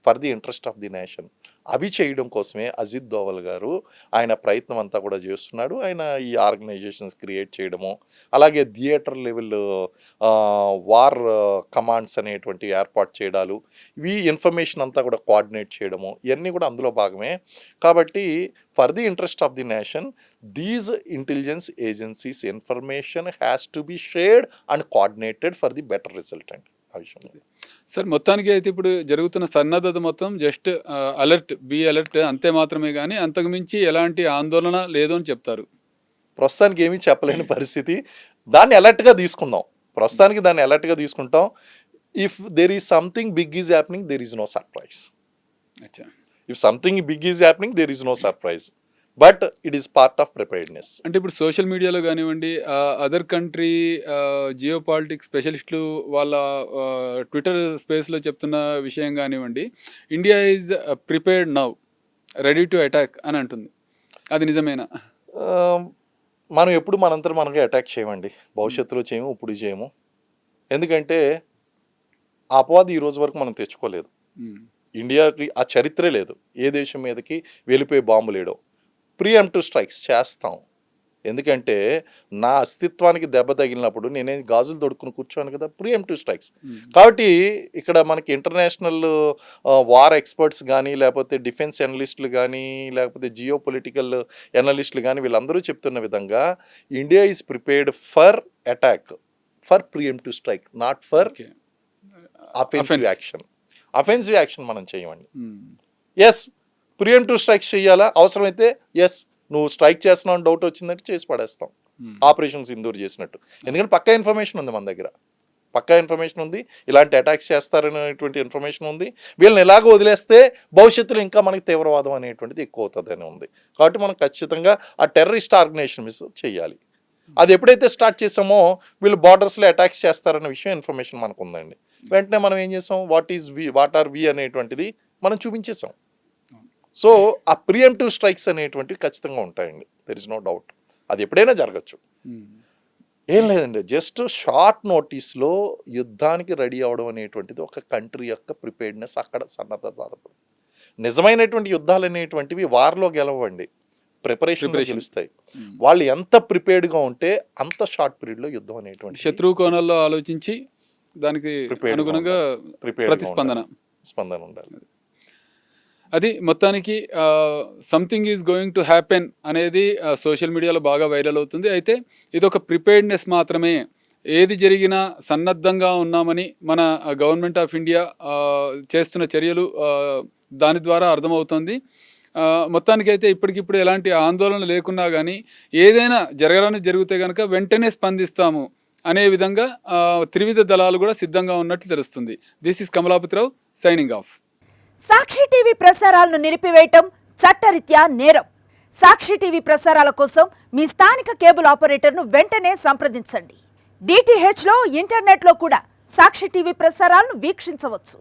for the interest of the nation, అవి చేయడం కోసమే అజిత్ దోవల్ గారు ఆయన ప్రయత్నం అంతా కూడా చేస్తున్నాడు. ఆయన ఈ ఆర్గనైజేషన్స్ క్రియేట్ చేయడము, అలాగే థియేటర్ లెవెల్ వార్ కమాండ్స్ అనేటువంటి ఏర్పాటు చేయడాలు, ఇవి ఇన్ఫర్మేషన్ అంతా కూడా కోఆర్డినేట్ చేయడము, ఇవన్నీ కూడా అందులో భాగమే. కాబట్టి for the interest of the nation these intelligence agencies information has to be shared and coordinated for the better result అండి ఆ విషయంలో. సార్ మొత్తానికి అయితే ఇప్పుడు జరుగుతున్న సన్నద్ధత మొత్తం జస్ట్ బీ అలర్ట్ అంతే మాత్రమే గానీ, అంతకు మించి ఎలాంటి ఆందోళన లేదు అని చెప్తారు. ప్రస్తుతానికి ఏమీ చెప్పలేని పరిస్థితి. దాన్ని అలర్ట్‌గా తీసుకుందాం. ప్రస్తుతానికి దాన్ని అలర్ట్‌గా తీసుకుంటాం. If there is something big is happening there is no surprise. అచ్చా! If something big is happening there is no surprise. But it is part of preparedness. అంటే ఇప్పుడు సోషల్ మీడియాలో గానివ్వండి, అదర్ కంట్రీ జియో పాలిటిక్స్ స్పెషలిస్టులు వాళ్ళ ట్విట్టర్ స్పేస్‌లో చెప్తున్న విషయం గానివ్వండి, India is prepared now, ready to attack అని అంటుంది. అది నిజమేనా? ఆహ్, మనం ఎప్పుడు మనంతట మనమే అటాక్ చేయమండి. భవిష్యత్తులో చేయము, ఇప్పుడు చేయము. ఎందుకంటే ఆ అపవాదు ఈ రోజు వరకు మనం తెచ్చుకోలేదు. హ్మ్. ఇండియాకి ఆ చరిత్రే లేదు. ఏ దేశం మీదకి వెళ్ళిపోయి బాంబులేయడం. ప్రీఎంప్టివ్ స్ట్రైక్స్ చేస్తాం. ఎందుకంటే నా అస్తిత్వానికి దెబ్బ తగిలినప్పుడు నేనేం గాజులు తొడుక్కుని కూర్చోను కదా. Pre-emptive strikes. హ్మ్. కాబట్టి ఇక్కడ మనకి ఇంటర్నేషనల్ వార్ ఎక్స్పర్ట్స్ కానీ, లేకపోతే డిఫెన్స్ ఎనలిస్టులు కానీ, లేకపోతే జియో పొలిటికల్ ఎనలిస్టులు కానీ వీళ్ళందరూ చెప్తున్న విధంగా India is prepared for attack, for preemptive strike, not for okay. Offensive action. Offensive action మనం చేయమండి. హ్మ్. ఎస్ ప్రియంటివ్ స్ట్రైక్స్ చేయాలా అవసరమైతే, ఎస్ నువ్వు స్ట్రైక్ చేస్తున్నావు అని డౌట్ వచ్చిందంటే చేసి పడేస్తాం. హ్మ్. ఆపరేషన్ సింధూర్ చేసినట్టు. ఎందుకంటే పక్కా ఇన్ఫర్మేషన్ ఉంది మన దగ్గర. పక్కా ఇన్ఫర్మేషన్ ఉంది. ఇలాంటి అటాక్స్ చేస్తారనేటువంటి ఇన్ఫర్మేషన్ ఉంది. వీళ్ళని ఎలాగో వదిలేస్తే భవిష్యత్తులో ఇంకా మనకి తీవ్రవాదం అనేటువంటిది ఎక్కువ అవుతుందని ఉంది. కాబట్టి మనం ఖచ్చితంగా ఆ టెర్రరిస్ట్ ఆర్గనైజేషన్ మిస్ చేయాలి. అది ఎప్పుడైతే స్టార్ట్ చేసామో వీళ్ళు బార్డర్స్లో అటాక్స్ చేస్తారన్న విషయం ఇన్ఫర్మేషన్ మనకు ఉందండి. వెంటనే మనం ఏం చేసాం, వాట్ ఆర్ వి అనేటువంటిది మనం చూపించేసాం. సో ఆ ప్రియంటివ్ స్ట్రైక్స్ అనేటువంటివి ఖచ్చితంగా ఉంటాయండి. There is no doubt. అది ఎప్పుడైనా జరగచ్చు. హ్మ్. ఏం లేదండి, జస్ట్ షార్ట్ నోటీస్లో యుద్ధానికి రెడీ అవడం అనేటువంటిది ఒక కంట్రీ యొక్క ప్రిపేర్డ్నెస్, అక్కడ సన్నద్ధత. నిజమైనటువంటి యుద్ధాలు అనేటువంటివి వార్లో గెలవండి, ప్రిపరేషన్లో ప్రిపరేషన్. గెలుస్తాయి. హ్మ్. వాళ్ళు ఎంత ప్రిపేర్డ్గా ఉంటే అంత షార్ట్ పీరియడ్లో యుద్ధం అనేటువంటి శత్రువు కోణాల్లో ఆలోచించి దానికి అనుగుణంగా ప్రతిస్పందన. స్పందన ఉండాలి. అది మొత్తానికి something is going to happen అనేది సోషల్ మీడియాలో బాగా వైరల్ అవుతుంది. అయితే ఇదొక ప్రిపేర్డ్నెస్ మాత్రమే. ఏది జరిగినా సన్నద్ధంగా ఉన్నామని మన గవర్నమెంట్ ఆఫ్ ఇండియా చేస్తున్న చర్యలు దాని ద్వారా అర్థమవుతుంది. మొత్తానికైతే ఇప్పటికిప్పుడు ఎలాంటి ఆందోళన లేకున్నా కానీ ఏదైనా జరగడానికి జరిగితే కనుక వెంటనే స్పందిస్తాము అనే విధంగా త్రివిధ దళాలు కూడా సిద్ధంగా ఉన్నట్లు తెలుస్తుంది. This is Kamalapathi Rao signing off. Sakshi TV ప్రసారాలను నిలిపివేయటం చట్టరీత్యా నేరం. సాక్షి టీవీ ప్రసారాల కోసం మీ స్థానిక కేబుల్ ఆపరేటర్ను వెంటనే సంప్రదించండి. DTHలో ఇంటర్నెట్లో కూడా సాక్షి టీవీ ప్రసారాలను వీక్షించవచ్చు.